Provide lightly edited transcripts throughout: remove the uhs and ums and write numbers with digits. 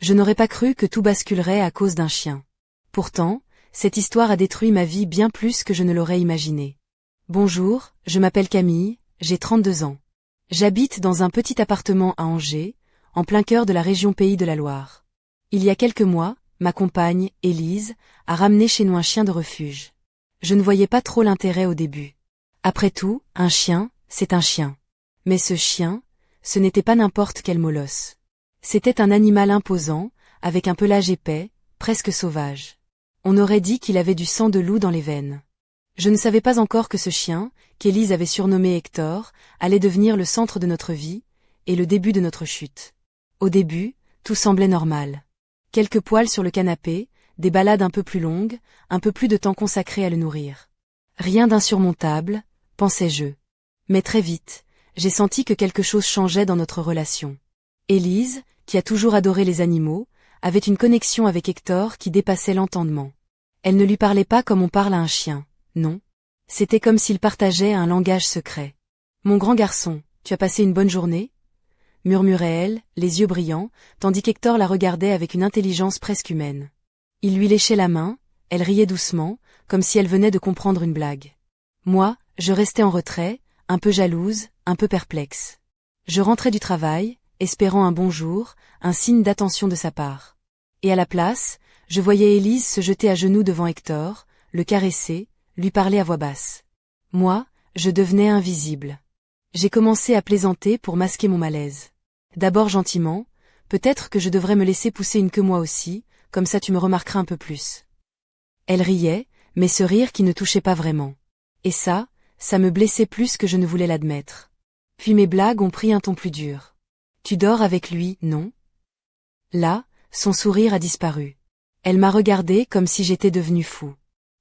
Je n'aurais pas cru que tout basculerait à cause d'un chien. Pourtant, cette histoire a détruit ma vie bien plus que je ne l'aurais imaginé. Bonjour, je m'appelle Camille, j'ai 32 ans. J'habite dans un petit appartement à Angers, en plein cœur de la région Pays de la Loire. Il y a quelques mois, ma compagne, Élise, a ramené chez nous un chien de refuge. Je ne voyais pas trop l'intérêt au début. Après tout, un chien, c'est un chien. Mais ce chien, ce n'était pas n'importe quel molosse. C'était un animal imposant, avec un pelage épais, presque sauvage. On aurait dit qu'il avait du sang de loup dans les veines. Je ne savais pas encore que ce chien, qu'Élise avait surnommé Hector, allait devenir le centre de notre vie, et le début de notre chute. Au début, tout semblait normal. Quelques poils sur le canapé, des balades un peu plus longues, un peu plus de temps consacré à le nourrir. Rien d'insurmontable, pensais-je. Mais très vite, j'ai senti que quelque chose changeait dans notre relation. Élise, qui a toujours adoré les animaux, avait une connexion avec Hector qui dépassait l'entendement. Elle ne lui parlait pas comme on parle à un chien, non. C'était comme s'il partageait un langage secret. « Mon grand garçon, tu as passé une bonne journée ?» murmurait-elle, les yeux brillants, tandis qu'Hector la regardait avec une intelligence presque humaine. Il lui léchait la main, elle riait doucement, comme si elle venait de comprendre une blague. Moi, je restais en retrait, un peu jalouse, un peu perplexe. Je rentrais du travail, espérant un bonjour, un signe d'attention de sa part. Et à la place, je voyais Élise se jeter à genoux devant Hector, le caresser, lui parler à voix basse. Moi, je devenais invisible. J'ai commencé à plaisanter pour masquer mon malaise. D'abord gentiment, peut-être que je devrais me laisser pousser une queue moi aussi, comme ça tu me remarqueras un peu plus. Elle riait, mais ce rire qui ne touchait pas vraiment. Et ça me blessait plus que je ne voulais l'admettre. Puis mes blagues ont pris un ton plus dur. Tu dors avec lui, non? Là, son sourire a disparu. Elle m'a regardé comme si j'étais devenu fou.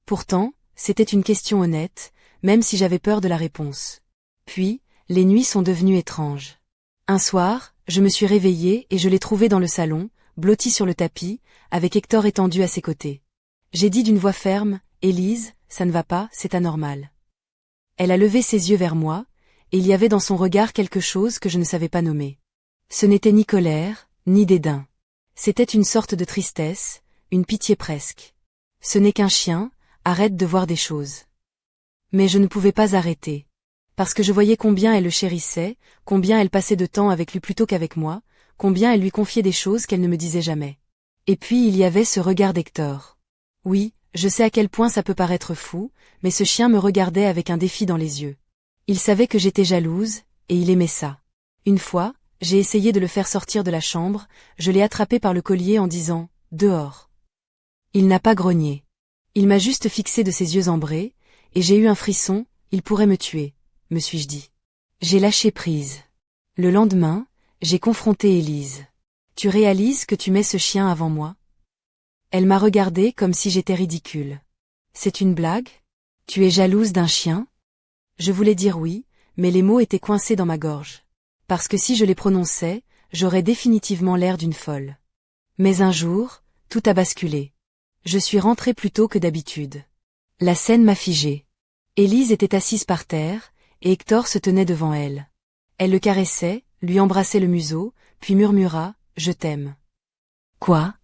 Pourtant, c'était une question honnête, même si j'avais peur de la réponse. Puis, les nuits sont devenues étranges. Un soir, je me suis réveillée et je l'ai trouvé dans le salon, blotti sur le tapis, avec Hector étendu à ses côtés. J'ai dit d'une voix ferme, « Élise, ça ne va pas, c'est anormal. » Elle a levé ses yeux vers moi, et il y avait dans son regard quelque chose que je ne savais pas nommer. Ce n'était ni colère, ni dédain. C'était une sorte de tristesse, une pitié presque. Ce n'est qu'un chien, arrête de voir des choses. Mais je ne pouvais pas arrêter. Parce que je voyais combien elle le chérissait, combien elle passait de temps avec lui plutôt qu'avec moi, combien elle lui confiait des choses qu'elle ne me disait jamais. Et puis il y avait ce regard d'Hector. Oui, je sais à quel point ça peut paraître fou, mais ce chien me regardait avec un défi dans les yeux. Il savait que j'étais jalouse, et il aimait ça. Une fois, j'ai essayé de le faire sortir de la chambre, je l'ai attrapé par le collier en disant « Dehors ». Il n'a pas grogné. Il m'a juste fixé de ses yeux ambrés, et j'ai eu un frisson, il pourrait me tuer, me suis-je dit. J'ai lâché prise. Le lendemain, j'ai confronté Élise. Tu réalises que tu mets ce chien avant moi? Elle m'a regardé comme si j'étais ridicule. C'est une blague? Tu es jalouse d'un chien? Je voulais dire oui, mais les mots étaient coincés dans ma gorge. Parce que si je les prononçais, j'aurais définitivement l'air d'une folle. Mais un jour, tout a basculé. Je suis rentrée plus tôt que d'habitude. La scène m'a figée. Élise était assise par terre, et Hector se tenait devant elle. Elle le caressait, lui embrassait le museau, puis murmura « Je t'aime ». Quoi?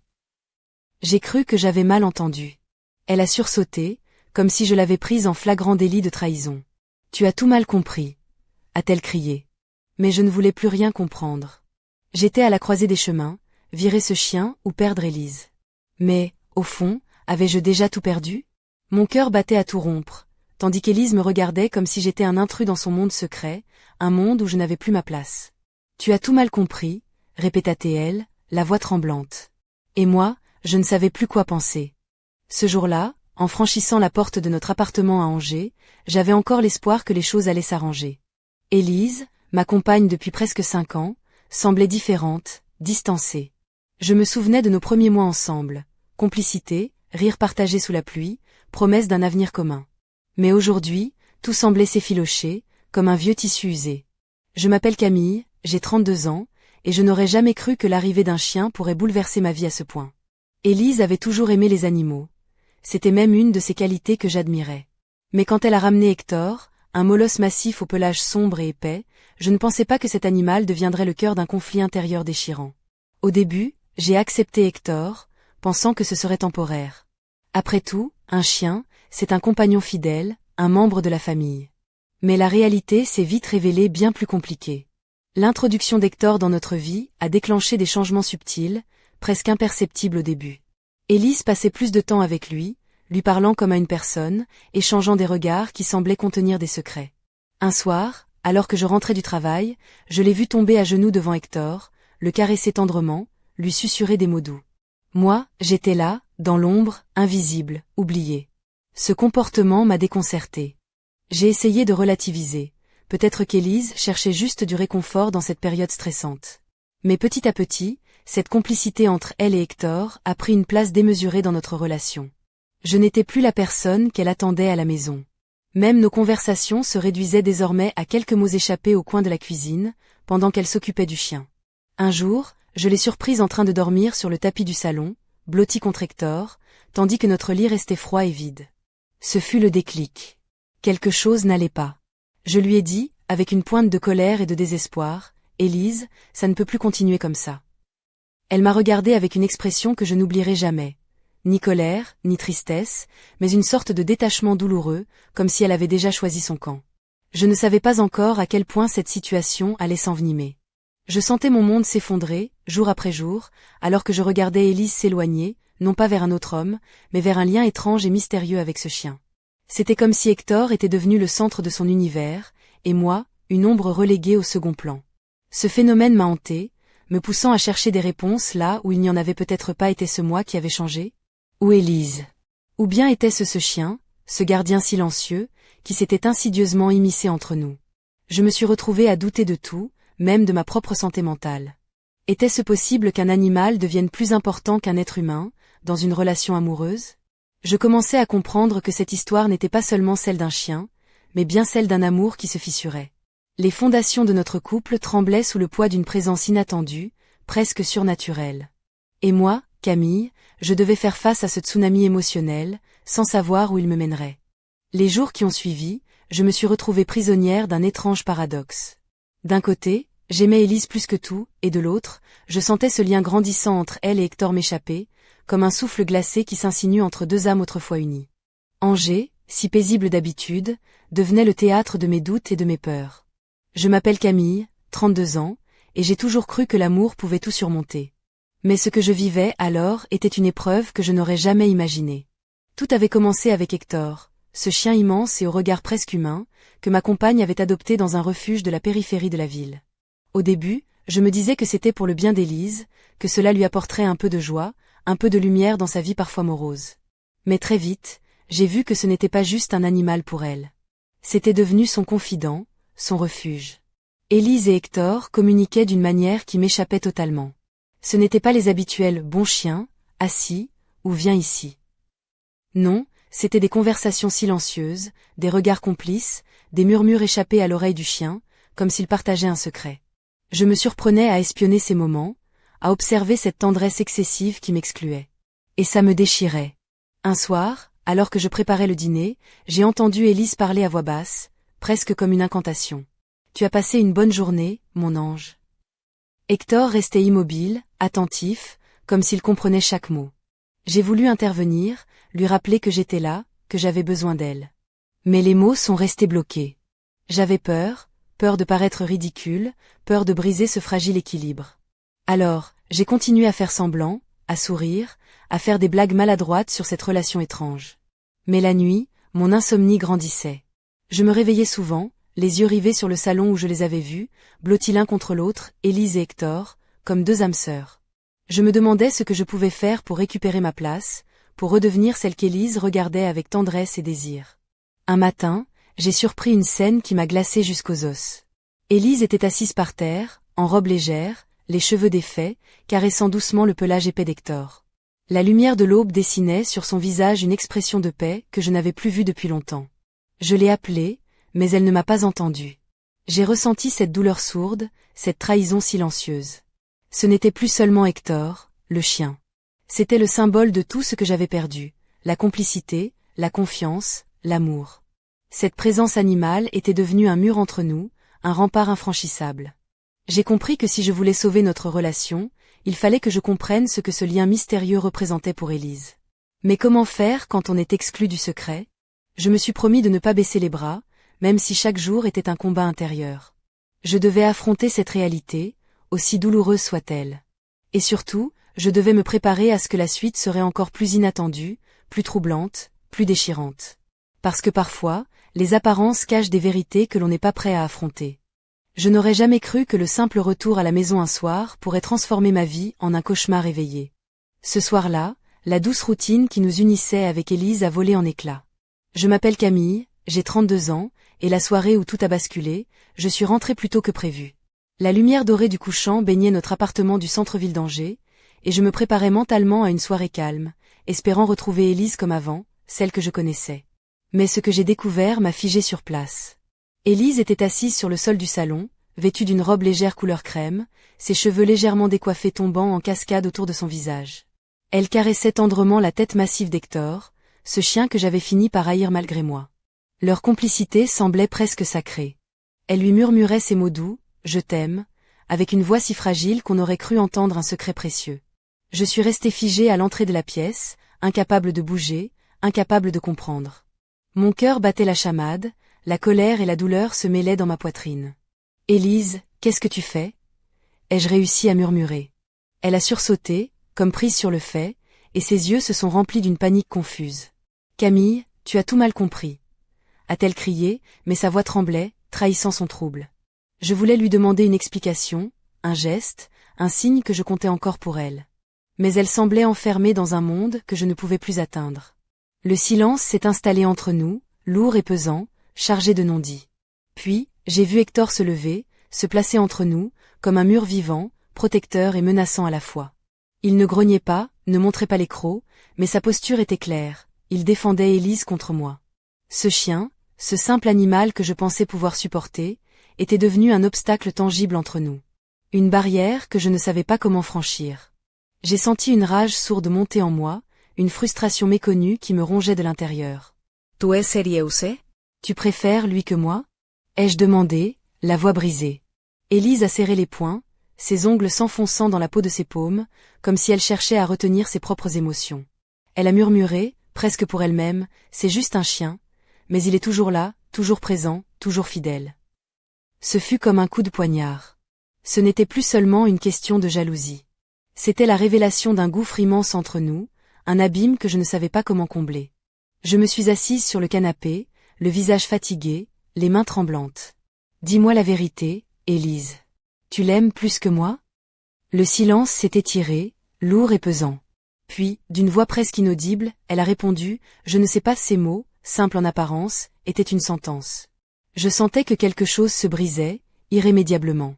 J'ai cru que j'avais mal entendu. Elle a sursauté, comme si je l'avais prise en flagrant délit de trahison. « Tu as tout mal compris », a-t-elle crié. Mais je ne voulais plus rien comprendre. J'étais à la croisée des chemins, virer ce chien ou perdre Élise. Mais, au fond, avais-je déjà tout perdu? Mon cœur battait à tout rompre, tandis qu'Élise me regardait comme si j'étais un intrus dans son monde secret, un monde où je n'avais plus ma place. « Tu as tout mal compris », répéta-t-elle, la voix tremblante. Et moi, je ne savais plus quoi penser. Ce jour-là, en franchissant la porte de notre appartement à Angers, j'avais encore l'espoir que les choses allaient s'arranger. Élise, ma compagne depuis presque 5 ans, semblait différente, distancée. Je me souvenais de nos premiers mois ensemble, complicité, rire partagé sous la pluie, promesse d'un avenir commun. Mais aujourd'hui, tout semblait s'effilocher, comme un vieux tissu usé. Je m'appelle Camille, j'ai 32 ans, et je n'aurais jamais cru que l'arrivée d'un chien pourrait bouleverser ma vie à ce point. Élise avait toujours aimé les animaux. C'était même une de ses qualités que j'admirais. Mais quand elle a ramené Hector, un molosse massif au pelage sombre et épais, je ne pensais pas que cet animal deviendrait le cœur d'un conflit intérieur déchirant. Au début, J'ai accepté Hector, pensant que ce serait temporaire. Après tout, un chien, c'est un compagnon fidèle, un membre de la famille. Mais la réalité s'est vite révélée bien plus compliquée. L'introduction d'Hector dans notre vie a déclenché des changements subtils, presque imperceptibles au début. Élise passait plus de temps avec lui parlant comme à une personne, échangeant des regards qui semblaient contenir des secrets. Un soir, alors que je rentrais du travail, je l'ai vu tomber à genoux devant Hector, le caresser tendrement, lui susurrer des mots doux. Moi, j'étais là, dans l'ombre, invisible, oublié. Ce comportement m'a déconcerté. J'ai essayé de relativiser. Peut-être qu'Élise cherchait juste du réconfort dans cette période stressante. Mais petit à petit, cette complicité entre elle et Hector a pris une place démesurée dans notre relation. Je n'étais plus la personne qu'elle attendait à la maison. Même nos conversations se réduisaient désormais à quelques mots échappés au coin de la cuisine, pendant qu'elle s'occupait du chien. Un jour, je l'ai surprise en train de dormir sur le tapis du salon, blotti contre Hector, tandis que notre lit restait froid et vide. Ce fut le déclic. Quelque chose n'allait pas. Je lui ai dit, avec une pointe de colère et de désespoir, « Élise, ça ne peut plus continuer comme ça. » Elle m'a regardé avec une expression que je n'oublierai jamais. Ni colère, ni tristesse, mais une sorte de détachement douloureux, comme si elle avait déjà choisi son camp. Je ne savais pas encore à quel point cette situation allait s'envenimer. Je sentais mon monde s'effondrer, jour après jour, alors que je regardais Élise s'éloigner, non pas vers un autre homme, mais vers un lien étrange et mystérieux avec ce chien. C'était comme si Hector était devenu le centre de son univers, et moi, une ombre reléguée au second plan. Ce phénomène m'a hanté, me poussant à chercher des réponses là où il n'y en avait peut-être pas. Était-ce moi qui avait changé? Ou Élise? Ou bien était-ce ce chien, ce gardien silencieux, qui s'était insidieusement immiscé entre nous? Je me suis retrouvée à douter de tout, même de ma propre santé mentale. Était-ce possible qu'un animal devienne plus important qu'un être humain, dans une relation amoureuse? Je commençais à comprendre que cette histoire n'était pas seulement celle d'un chien, mais bien celle d'un amour qui se fissurait. Les fondations de notre couple tremblaient sous le poids d'une présence inattendue, presque surnaturelle. Et moi, Camille, je devais faire face à ce tsunami émotionnel, sans savoir où il me mènerait. Les jours qui ont suivi, je me suis retrouvée prisonnière d'un étrange paradoxe. D'un côté, j'aimais Élise plus que tout, et de l'autre, je sentais ce lien grandissant entre elle et Hector m'échapper, comme un souffle glacé qui s'insinue entre deux âmes autrefois unies. Angers, si paisible d'habitude, devenait le théâtre de mes doutes et de mes peurs. Je m'appelle Camille, 32 ans, et j'ai toujours cru que l'amour pouvait tout surmonter. Mais ce que je vivais alors était une épreuve que je n'aurais jamais imaginée. Tout avait commencé avec Hector, ce chien immense et au regard presque humain, que ma compagne avait adopté dans un refuge de la périphérie de la ville. Au début, je me disais que c'était pour le bien d'Élise, que cela lui apporterait un peu de joie, un peu de lumière dans sa vie parfois morose. Mais très vite, j'ai vu que ce n'était pas juste un animal pour elle. C'était devenu son confident, son refuge. Élise et Hector communiquaient d'une manière qui m'échappait totalement. Ce n'étaient pas les habituels « bon chien »,« assis » ou « viens ici ». Non, c'étaient des conversations silencieuses, des regards complices, des murmures échappés à l'oreille du chien, comme s'il partageait un secret. Je me surprenais à espionner ces moments, à observer cette tendresse excessive qui m'excluait. Et ça me déchirait. Un soir, alors que je préparais le dîner, j'ai entendu Élise parler à voix basse, presque comme une incantation. « Tu as passé une bonne journée, mon ange. » Hector restait immobile, attentif, comme s'il comprenait chaque mot. J'ai voulu intervenir, lui rappeler que j'étais là, que j'avais besoin d'elle. Mais les mots sont restés bloqués. J'avais peur de paraître ridicule, peur de briser ce fragile équilibre. Alors, j'ai continué à faire semblant, à sourire, à faire des blagues maladroites sur cette relation étrange. Mais la nuit, mon insomnie grandissait. Je me réveillais souvent, les yeux rivés sur le salon où je les avais vus, blottis l'un contre l'autre, Élise et Hector, comme deux âmes sœurs. Je me demandais ce que je pouvais faire pour récupérer ma place, pour redevenir celle qu'Élise regardait avec tendresse et désir. Un matin, j'ai surpris une scène qui m'a glacée jusqu'aux os. Élise était assise par terre, en robe légère, les cheveux défaits, caressant doucement le pelage épais d'Hector. La lumière de l'aube dessinait sur son visage une expression de paix que je n'avais plus vue depuis longtemps. Je l'ai appelée, mais elle ne m'a pas entendue. J'ai ressenti cette douleur sourde, cette trahison silencieuse. Ce n'était plus seulement Hector, le chien. C'était le symbole de tout ce que j'avais perdu, la complicité, la confiance, l'amour. Cette présence animale était devenue un mur entre nous, un rempart infranchissable. J'ai compris que si je voulais sauver notre relation, Il fallait que je comprenne ce que ce lien mystérieux représentait pour Élise. Mais comment faire quand on est exclu du secret? Je me suis promis de ne pas baisser les bras, même si chaque jour était un combat intérieur. Je devais affronter cette réalité, aussi douloureuse soit-elle. Et surtout, je devais me préparer à ce que la suite serait encore plus inattendue, plus troublante, plus déchirante. Parce que parfois, les apparences cachent des vérités que l'on n'est pas prêt à affronter. Je n'aurais jamais cru que le simple retour à la maison un soir pourrait transformer ma vie en un cauchemar éveillé. Ce soir-là, la douce routine qui nous unissait avec Élise a volé en éclats. Je m'appelle Camille, j'ai 32 ans, et la soirée où tout a basculé, je suis rentrée plus tôt que prévu. La lumière dorée du couchant baignait notre appartement du centre-ville d'Angers, et je me préparais mentalement à une soirée calme, espérant retrouver Élise comme avant, celle que je connaissais. Mais ce que j'ai découvert m'a figé sur place. Élise était assise sur le sol du salon, vêtue d'une robe légère couleur crème, ses cheveux légèrement décoiffés tombant en cascade autour de son visage. Elle caressait tendrement la tête massive d'Hector, ce chien que j'avais fini par haïr malgré moi. Leur complicité semblait presque sacrée. Elle lui murmurait ces mots doux, « Je t'aime », avec une voix si fragile qu'on aurait cru entendre un secret précieux. Je suis restée figée à l'entrée de la pièce, incapable de bouger, incapable de comprendre. Mon cœur battait la chamade, la colère et la douleur se mêlaient dans ma poitrine. « Élise, qu'est-ce que tu fais ?» ai-je réussi à murmurer. Elle a sursauté, comme prise sur le fait, et ses yeux se sont remplis d'une panique confuse. « Camille, tu as tout mal compris. » a-t-elle crié, mais sa voix tremblait, trahissant son trouble. Je voulais lui demander une explication, un geste, un signe que je comptais encore pour elle. Mais elle semblait enfermée dans un monde que je ne pouvais plus atteindre. Le silence s'est installé entre nous, lourd et pesant, chargé de non-dits. Puis, j'ai vu Hector se lever, se placer entre nous, comme un mur vivant, protecteur et menaçant à la fois. Il ne grognait pas, ne montrait pas les crocs, mais sa posture était claire, il défendait Élise contre moi. Ce chien, ce simple animal que je pensais pouvoir supporter, était devenu un obstacle tangible entre nous. Une barrière que je ne savais pas comment franchir. J'ai senti une rage sourde monter en moi, une frustration méconnue qui me rongeait de l'intérieur. « Tu es sérieuse? Tu préfères lui que moi ?» ai-je demandé, la voix brisée. Élise a serré les poings, ses ongles s'enfonçant dans la peau de ses paumes, comme si elle cherchait à retenir ses propres émotions. Elle a murmuré, presque pour elle-même, « C'est juste un chien, mais il est toujours là, toujours présent, toujours fidèle. » Ce fut comme un coup de poignard. Ce n'était plus seulement une question de jalousie. C'était la révélation d'un gouffre immense entre nous, un abîme que je ne savais pas comment combler. Je me suis assise sur le canapé, le visage fatigué, les mains tremblantes. « Dis-moi la vérité, Élise. Tu l'aimes plus que moi ?» Le silence s'est étiré, lourd et pesant. Puis, d'une voix presque inaudible, elle a répondu, « Je ne sais pas » ces mots, simples en apparence, étaient une sentence. Je sentais que quelque chose se brisait, irrémédiablement.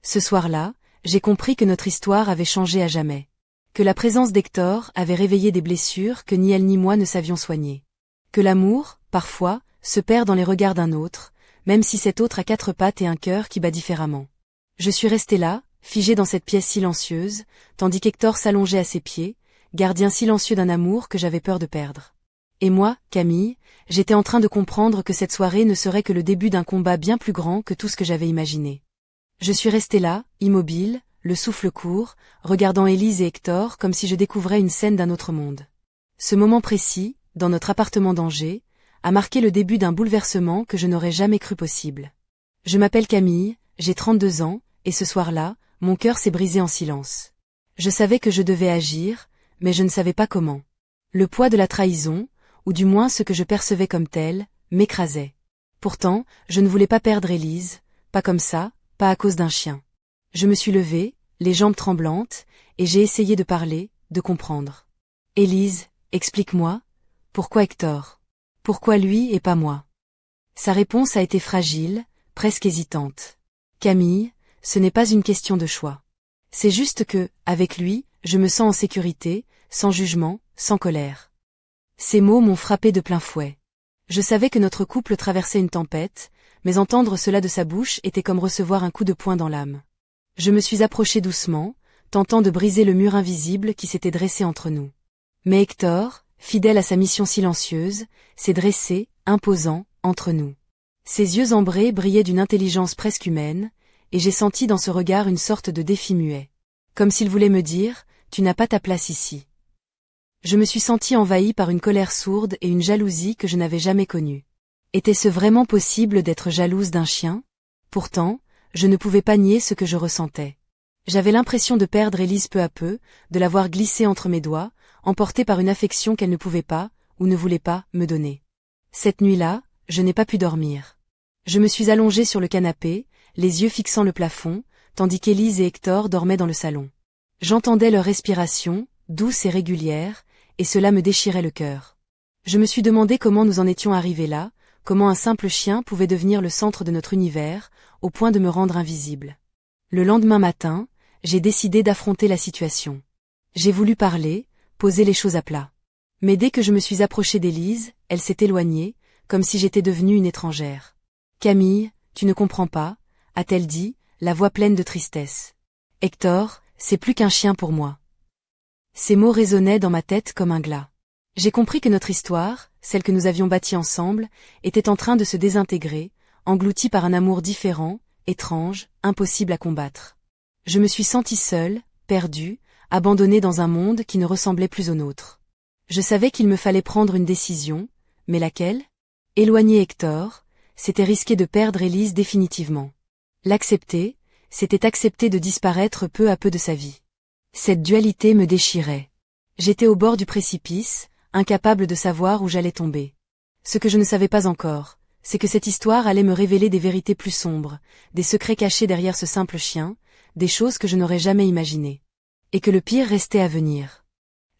Ce soir-là, j'ai compris que notre histoire avait changé à jamais. Que la présence d'Hector avait réveillé des blessures que ni elle ni moi ne savions soigner. Que l'amour, parfois, se perd dans les regards d'un autre, même si cet autre a 4 pattes et un cœur qui bat différemment. Je suis restée là, figée dans cette pièce silencieuse, tandis qu'Hector s'allongeait à ses pieds, gardien silencieux d'un amour que j'avais peur de perdre. Et moi, Camille, j'étais en train de comprendre que cette soirée ne serait que le début d'un combat bien plus grand que tout ce que j'avais imaginé. Je suis restée là, immobile, le souffle court, regardant Élise et Hector comme si je découvrais une scène d'un autre monde. Ce moment précis, dans notre appartement d'Angers, a marqué le début d'un bouleversement que je n'aurais jamais cru possible. Je m'appelle Camille, j'ai 32 ans, et ce soir-là, mon cœur s'est brisé en silence. Je savais que je devais agir, mais je ne savais pas comment. Le poids de la trahison, ou du moins ce que je percevais comme tel, m'écrasait. Pourtant, je ne voulais pas perdre Élise, pas comme ça, pas à cause d'un chien. Je me suis levée, les jambes tremblantes, et j'ai essayé de parler, de comprendre. « Élise, explique-moi, pourquoi Hector? Pourquoi lui et pas moi ?» Sa réponse a été fragile, presque hésitante. « Camille, ce n'est pas une question de choix. C'est juste que, avec lui, je me sens en sécurité, sans jugement, sans colère. » Ces mots m'ont frappé de plein fouet. Je savais que notre couple traversait une tempête, mais entendre cela de sa bouche était comme recevoir un coup de poing dans l'âme. Je me suis approchée doucement, tentant de briser le mur invisible qui s'était dressé entre nous. Mais Hector, fidèle à sa mission silencieuse, s'est dressé, imposant, entre nous. Ses yeux ambrés brillaient d'une intelligence presque humaine, et j'ai senti dans ce regard une sorte de défi muet. Comme s'il voulait me dire, tu n'as pas ta place ici. Je me suis sentie envahie par une colère sourde et une jalousie que je n'avais jamais connue. Était-ce vraiment possible d'être jalouse d'un chien? Pourtant, je ne pouvais pas nier ce que je ressentais. J'avais l'impression de perdre Élise peu à peu, de la voir glisser entre mes doigts, emportée par une affection qu'elle ne pouvait pas, ou ne voulait pas, me donner. Cette nuit-là, je n'ai pas pu dormir. Je me suis allongée sur le canapé, les yeux fixant le plafond, tandis qu'Élise et Hector dormaient dans le salon. J'entendais leur respiration, douce et régulière, et cela me déchirait le cœur. Je me suis demandé comment nous en étions arrivés là, comment un simple chien pouvait devenir le centre de notre univers, au point de me rendre invisible. Le lendemain matin, j'ai décidé d'affronter la situation. J'ai voulu parler, poser les choses à plat. Mais dès que je me suis approchée d'Élise, elle s'est éloignée, comme si j'étais devenue une étrangère. « Camille, tu ne comprends pas », a-t-elle dit, la voix pleine de tristesse. « Hector, c'est plus qu'un chien pour moi. » Ces mots résonnaient dans ma tête comme un glas. J'ai compris que notre histoire, celle que nous avions bâtie ensemble, était en train de se désintégrer, engloutie par un amour différent, étrange, impossible à combattre. Je me suis sentie seule, perdue, abandonnée dans un monde qui ne ressemblait plus au nôtre. Je savais qu'il me fallait prendre une décision, mais laquelle? Éloigner Hector, c'était risquer de perdre Élise définitivement. L'accepter, c'était accepter de disparaître peu à peu de sa vie. Cette dualité me déchirait. J'étais au bord du précipice, incapable de savoir où j'allais tomber. Ce que je ne savais pas encore, c'est que cette histoire allait me révéler des vérités plus sombres, des secrets cachés derrière ce simple chien, des choses que je n'aurais jamais imaginées. Et que le pire restait à venir.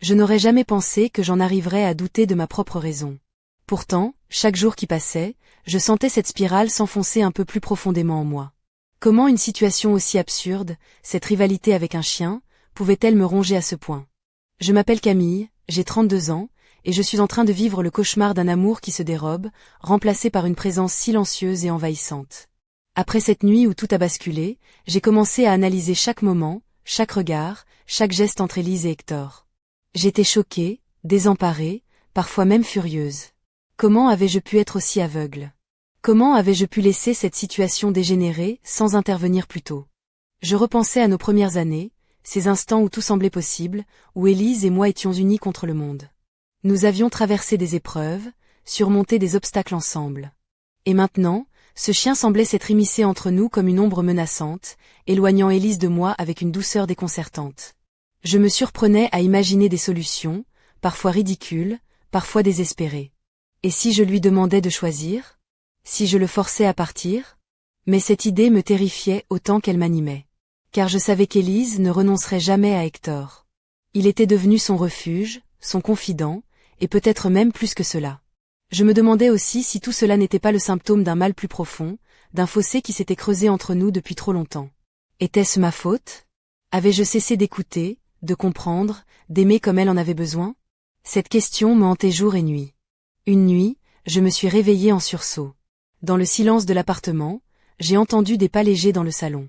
Je n'aurais jamais pensé que j'en arriverais à douter de ma propre raison. Pourtant, chaque jour qui passait, je sentais cette spirale s'enfoncer un peu plus profondément en moi. Comment une situation aussi absurde, cette rivalité avec un chien, pouvait-elle me ronger à ce point? Je m'appelle Camille, j'ai 32 ans, et je suis en train de vivre le cauchemar d'un amour qui se dérobe, remplacé par une présence silencieuse et envahissante. Après cette nuit où tout a basculé, j'ai commencé à analyser chaque moment, chaque regard, chaque geste entre Élise et Hector. J'étais choquée, désemparée, parfois même furieuse. Comment avais-je pu être aussi aveugle? Comment avais-je pu laisser cette situation dégénérer sans intervenir plus tôt? Je repensais à nos premières années, ces instants où tout semblait possible, où Élise et moi étions unis contre le monde. Nous avions traversé des épreuves, surmonté des obstacles ensemble. Et maintenant, ce chien semblait s'être immiscé entre nous comme une ombre menaçante, éloignant Élise de moi avec une douceur déconcertante. Je me surprenais à imaginer des solutions, parfois ridicules, parfois désespérées. Et si je lui demandais de choisir? Si je le forçais à partir? Mais cette idée me terrifiait autant qu'elle m'animait. Car je savais qu'Élise ne renoncerait jamais à Hector. Il était devenu son refuge, son confident, et peut-être même plus que cela. Je me demandais aussi si tout cela n'était pas le symptôme d'un mal plus profond, d'un fossé qui s'était creusé entre nous depuis trop longtemps. Était-ce ma faute? Avais-je cessé d'écouter, de comprendre, d'aimer comme elle en avait besoin? Cette question me hantait jour et nuit. Une nuit, je me suis réveillée en sursaut. Dans le silence de l'appartement, j'ai entendu des pas légers dans le salon.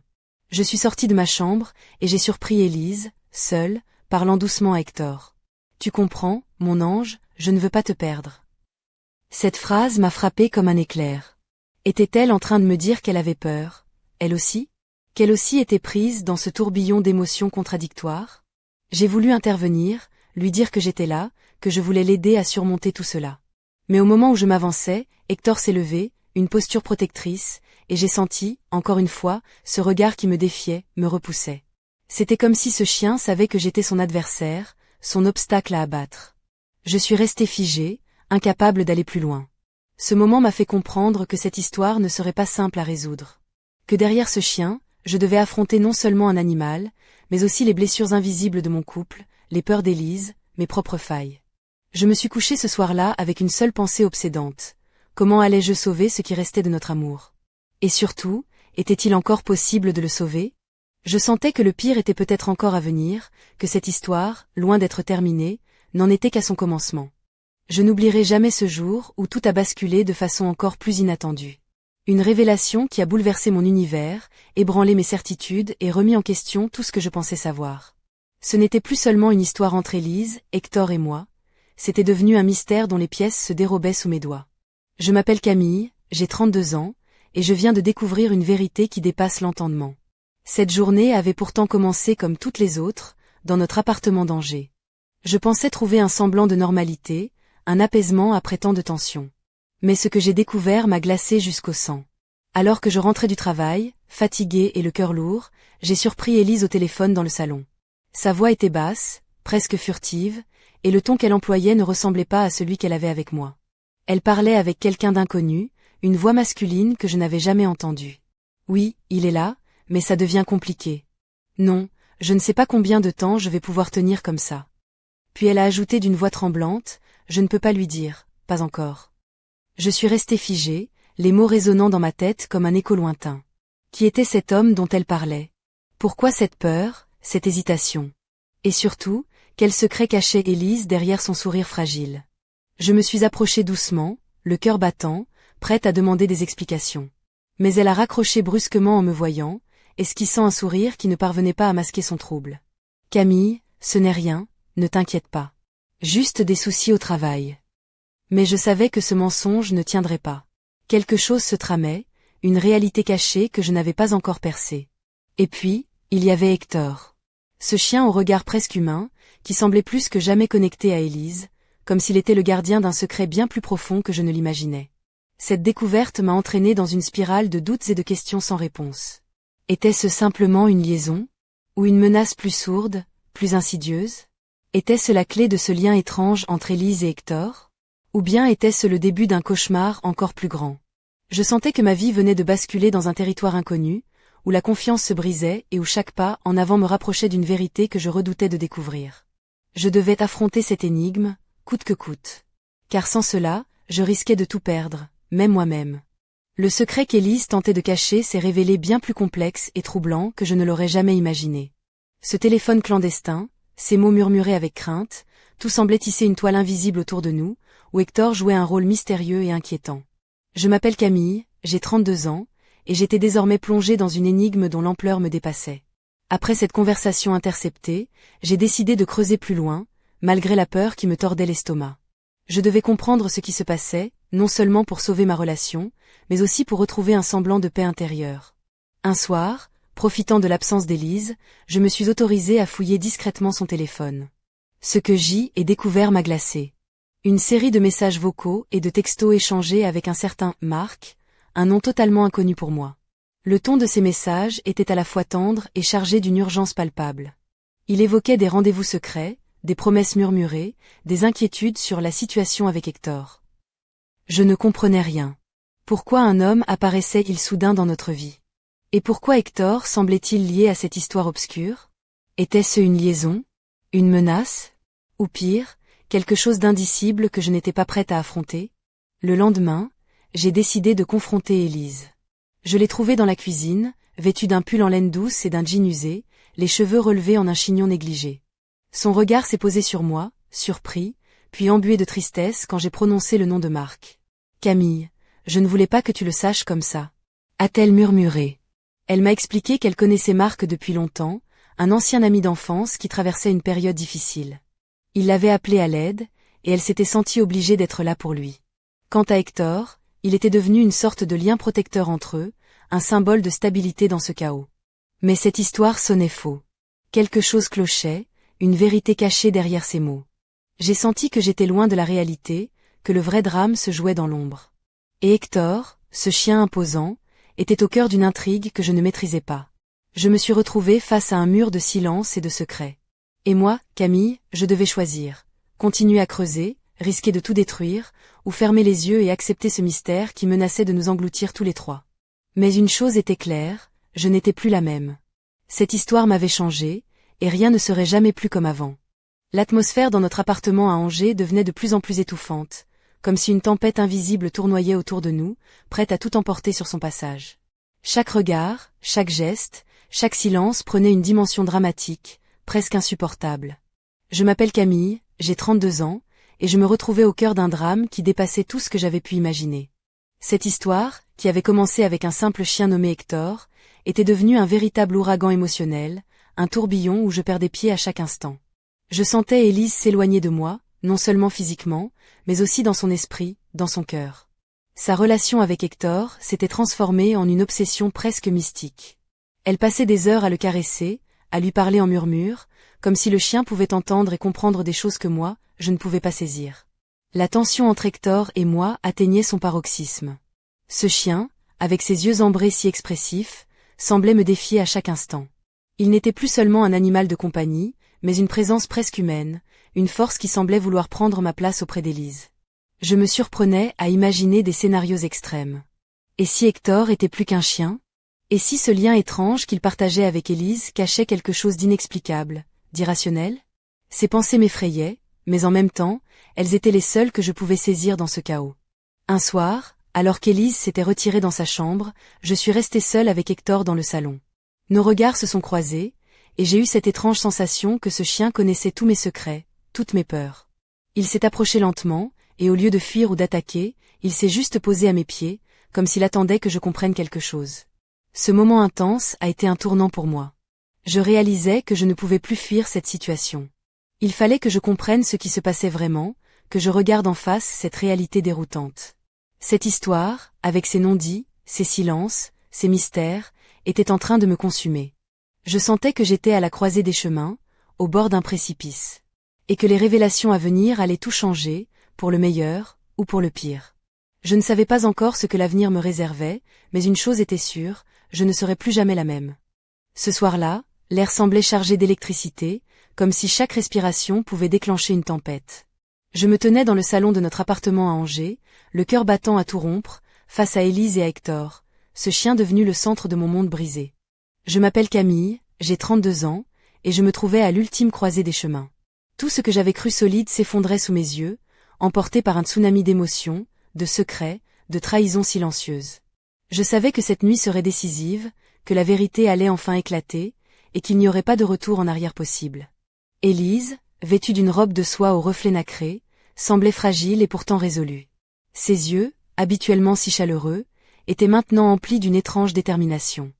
Je suis sortie de ma chambre, et j'ai surpris Élise, seule, parlant doucement à Hector. « Tu comprends, mon ange, je ne veux pas te perdre. » Cette phrase m'a frappée comme un éclair. Était-elle en train de me dire qu'elle avait peur, elle aussi? Qu'elle aussi était prise dans ce tourbillon d'émotions contradictoires? J'ai voulu intervenir, lui dire que j'étais là, que je voulais l'aider à surmonter tout cela. Mais au moment où je m'avançais, Hector s'est levé, une posture protectrice, et j'ai senti, encore une fois, ce regard qui me défiait, me repoussait. C'était comme si ce chien savait que j'étais son adversaire, son obstacle à abattre. Je suis restée figée, incapable d'aller plus loin. Ce moment m'a fait comprendre que cette histoire ne serait pas simple à résoudre. Que derrière ce chien, je devais affronter non seulement un animal, mais aussi les blessures invisibles de mon couple, les peurs d'Élise, mes propres failles. Je me suis couchée ce soir-là avec une seule pensée obsédante. Comment allais-je sauver ce qui restait de notre amour? Et surtout, était-il encore possible de le sauver? Je sentais que le pire était peut-être encore à venir, que cette histoire, loin d'être terminée, n'en était qu'à son commencement. Je n'oublierai jamais ce jour où tout a basculé de façon encore plus inattendue. Une révélation qui a bouleversé mon univers, ébranlé mes certitudes et remis en question tout ce que je pensais savoir. Ce n'était plus seulement une histoire entre Élise, Hector et moi, c'était devenu un mystère dont les pièces se dérobaient sous mes doigts. Je m'appelle Camille, j'ai 32 ans, et je viens de découvrir une vérité qui dépasse l'entendement. Cette journée avait pourtant commencé comme toutes les autres, dans notre appartement d'Angers. Je pensais trouver un semblant de normalité, un apaisement après tant de tensions. Mais ce que j'ai découvert m'a glacé jusqu'au sang. Alors que je rentrais du travail, fatiguée et le cœur lourd, j'ai surpris Élise au téléphone dans le salon. Sa voix était basse, presque furtive, et le ton qu'elle employait ne ressemblait pas à celui qu'elle avait avec moi. Elle parlait avec quelqu'un d'inconnu, une voix masculine que je n'avais jamais entendue. Oui, il est là, mais ça devient compliqué. Non, je ne sais pas combien de temps je vais pouvoir tenir comme ça. Puis elle a ajouté d'une voix tremblante, je ne peux pas lui dire, pas encore. Je suis restée figée, les mots résonnant dans ma tête comme un écho lointain. Qui était cet homme dont elle parlait? Pourquoi cette peur, cette hésitation? Et surtout, quel secret cachait Élise derrière son sourire fragile? Je me suis approchée doucement, le cœur battant, prête à demander des explications. Mais elle a raccroché brusquement en me voyant, esquissant un sourire qui ne parvenait pas à masquer son trouble. Camille, ce n'est rien, ne t'inquiète pas. Juste des soucis au travail. Mais je savais que ce mensonge ne tiendrait pas. Quelque chose se tramait, une réalité cachée que je n'avais pas encore percée. Et puis, il y avait Hector. Ce chien au regard presque humain, qui semblait plus que jamais connecté à Élise, comme s'il était le gardien d'un secret bien plus profond que je ne l'imaginais. Cette découverte m'a entraînée dans une spirale de doutes et de questions sans réponse. Était-ce simplement une liaison? Ou une menace plus sourde, plus insidieuse? Était-ce la clé de ce lien étrange entre Élise et Hector? Ou bien était-ce le début d'un cauchemar encore plus grand? Je sentais que ma vie venait de basculer dans un territoire inconnu, où la confiance se brisait et où chaque pas en avant me rapprochait d'une vérité que je redoutais de découvrir. Je devais affronter cette énigme, coûte que coûte. Car sans cela, je risquais de tout perdre, même moi-même. Le secret qu'Élise tentait de cacher s'est révélé bien plus complexe et troublant que je ne l'aurais jamais imaginé. Ce téléphone clandestin, ces mots murmurés avec crainte, tout semblait tisser une toile invisible autour de nous, où Hector jouait un rôle mystérieux et inquiétant. Je m'appelle Camille, j'ai 32 ans, et j'étais désormais plongée dans une énigme dont l'ampleur me dépassait. Après cette conversation interceptée, j'ai décidé de creuser plus loin, malgré la peur qui me tordait l'estomac. Je devais comprendre ce qui se passait, non seulement pour sauver ma relation, mais aussi pour retrouver un semblant de paix intérieure. Un soir, profitant de l'absence d'Élise, je me suis autorisée à fouiller discrètement son téléphone. Ce que j'y ai découvert m'a glacée. Une série de messages vocaux et de textos échangés avec un certain Marc, un nom totalement inconnu pour moi. Le ton de ces messages était à la fois tendre et chargé d'une urgence palpable. Il évoquait des rendez-vous secrets, des promesses murmurées, des inquiétudes sur la situation avec Hector. Je ne comprenais rien. Pourquoi un homme apparaissait-il soudain dans notre vie? Et pourquoi Hector semblait-il lié à cette histoire obscure? Était-ce une liaison? Une menace? Ou pire, quelque chose d'indicible que je n'étais pas prête à affronter? Le lendemain, j'ai décidé de confronter Élise. Je l'ai trouvée dans la cuisine, vêtue d'un pull en laine douce et d'un jean usé, les cheveux relevés en un chignon négligé. Son regard s'est posé sur moi, surpris, puis embué de tristesse quand j'ai prononcé le nom de Marc. Camille, je ne voulais pas que tu le saches comme ça. A-t-elle murmuré. Elle m'a expliqué qu'elle connaissait Marc depuis longtemps, un ancien ami d'enfance qui traversait une période difficile. Il l'avait appelée à l'aide, et elle s'était sentie obligée d'être là pour lui. Quant à Hector, il était devenu une sorte de lien protecteur entre eux, un symbole de stabilité dans ce chaos. Mais cette histoire sonnait faux. Quelque chose clochait, une vérité cachée derrière ces mots. J'ai senti que j'étais loin de la réalité, que le vrai drame se jouait dans l'ombre. Et Hector, ce chien imposant, était au cœur d'une intrigue que je ne maîtrisais pas. Je me suis retrouvée face à un mur de silence et de secrets. Et moi, Camille, je devais choisir. Continuer à creuser, risquer de tout détruire, ou fermer les yeux et accepter ce mystère qui menaçait de nous engloutir tous les trois. Mais une chose était claire, je n'étais plus la même. Cette histoire m'avait changé, et rien ne serait jamais plus comme avant. L'atmosphère dans notre appartement à Angers devenait de plus en plus étouffante, comme si une tempête invisible tournoyait autour de nous, prête à tout emporter sur son passage. Chaque regard, chaque geste, chaque silence prenait une dimension dramatique, presque insupportable. Je m'appelle Camille, j'ai 32 ans, et je me retrouvais au cœur d'un drame qui dépassait tout ce que j'avais pu imaginer. Cette histoire, qui avait commencé avec un simple chien nommé Hector, était devenue un véritable ouragan émotionnel, un tourbillon où je perdais pied à chaque instant. Je sentais Élise s'éloigner de moi, non seulement physiquement, mais aussi dans son esprit, dans son cœur. Sa relation avec Hector s'était transformée en une obsession presque mystique. Elle passait des heures à le caresser, à lui parler en murmure, comme si le chien pouvait entendre et comprendre des choses que moi, je ne pouvais pas saisir. La tension entre Hector et moi atteignait son paroxysme. Ce chien, avec ses yeux ambrés si expressifs, semblait me défier à chaque instant. Il n'était plus seulement un animal de compagnie, mais une présence presque humaine, une force qui semblait vouloir prendre ma place auprès d'Élise. Je me surprenais à imaginer des scénarios extrêmes. Et si Hector était plus qu'un chien? Et si ce lien étrange qu'il partageait avec Élise cachait quelque chose d'inexplicable, d'irrationnel? Ces pensées m'effrayaient, mais en même temps, elles étaient les seules que je pouvais saisir dans ce chaos. Un soir, alors qu'Élise s'était retirée dans sa chambre, je suis restée seule avec Hector dans le salon. Nos regards se sont croisés, et j'ai eu cette étrange sensation que ce chien connaissait tous mes secrets, toutes mes peurs. Il s'est approché lentement, et au lieu de fuir ou d'attaquer, il s'est juste posé à mes pieds, comme s'il attendait que je comprenne quelque chose. Ce moment intense a été un tournant pour moi. Je réalisais que je ne pouvais plus fuir cette situation. Il fallait que je comprenne ce qui se passait vraiment, que je regarde en face cette réalité déroutante. Cette histoire, avec ses non-dits, ses silences, ses mystères, était en train de me consumer. Je sentais que j'étais à la croisée des chemins, au bord d'un précipice. Et que les révélations à venir allaient tout changer, pour le meilleur, ou pour le pire. Je ne savais pas encore ce que l'avenir me réservait, mais une chose était sûre, je ne serais plus jamais la même. Ce soir-là, l'air semblait chargé d'électricité, comme si chaque respiration pouvait déclencher une tempête. Je me tenais dans le salon de notre appartement à Angers, le cœur battant à tout rompre, face à Élise et à Hector, ce chien devenu le centre de mon monde brisé. Je m'appelle Camille, j'ai 32 ans, et je me trouvais à l'ultime croisée des chemins. Tout ce que j'avais cru solide s'effondrait sous mes yeux, emporté par un tsunami d'émotions, de secrets, de trahisons silencieuses. Je savais que cette nuit serait décisive, que la vérité allait enfin éclater, et qu'il n'y aurait pas de retour en arrière possible. Élise, vêtue d'une robe de soie aux reflets nacrés, semblait fragile et pourtant résolue. Ses yeux, habituellement si chaleureux, étaient maintenant emplis d'une étrange détermination.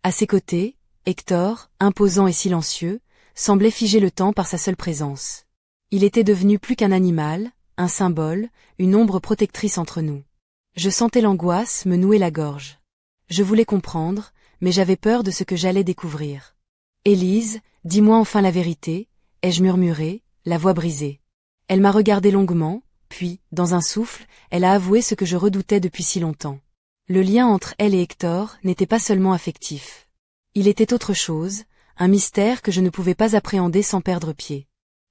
À ses côtés, Hector, imposant et silencieux, semblait figer le temps par sa seule présence. Il était devenu plus qu'un animal, un symbole, une ombre protectrice entre nous. Je sentais l'angoisse me nouer la gorge. Je voulais comprendre, mais j'avais peur de ce que j'allais découvrir. Élise, dis-moi enfin la vérité, ai-je murmuré, la voix brisée. Elle m'a regardé longuement, puis, dans un souffle, elle a avoué ce que je redoutais depuis si longtemps. Le lien entre elle et Hector n'était pas seulement affectif. Il était autre chose, un mystère que je ne pouvais pas appréhender sans perdre pied.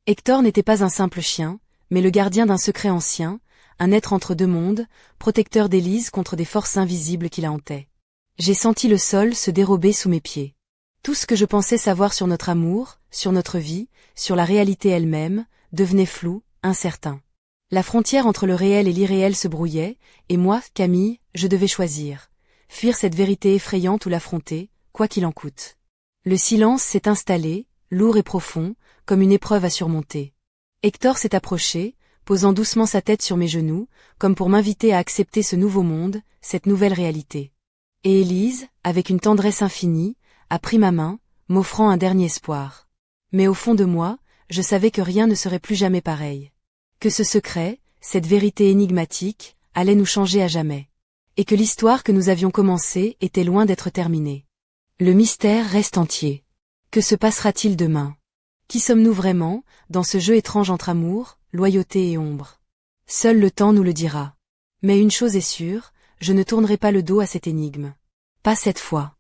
Hector n'était pas un simple chien, mais le gardien d'un secret ancien, un être entre deux mondes, protecteur d'Élise contre des forces invisibles qui la hantaient. J'ai senti le sol se dérober sous mes pieds. Tout ce que je pensais savoir sur notre amour, sur notre vie, sur la réalité elle-même, devenait flou, incertain. La frontière entre le réel et l'irréel se brouillait, et moi, Camille, je devais choisir. Fuir cette vérité effrayante ou l'affronter, quoi qu'il en coûte. Le silence s'est installé, lourd et profond, comme une épreuve à surmonter. Hector s'est approché, posant doucement sa tête sur mes genoux, comme pour m'inviter à accepter ce nouveau monde, cette nouvelle réalité. Et Élise, avec une tendresse infinie, a pris ma main, m'offrant un dernier espoir. Mais au fond de moi, je savais que rien ne serait plus jamais pareil. Que ce secret, cette vérité énigmatique, allait nous changer à jamais. Et que l'histoire que nous avions commencée était loin d'être terminée. Le mystère reste entier. Que se passera-t-il demain? Qui sommes-nous vraiment, dans ce jeu étrange entre amour, loyauté et ombre? Seul le temps nous le dira. Mais une chose est sûre, je ne tournerai pas le dos à cette énigme. Pas cette fois.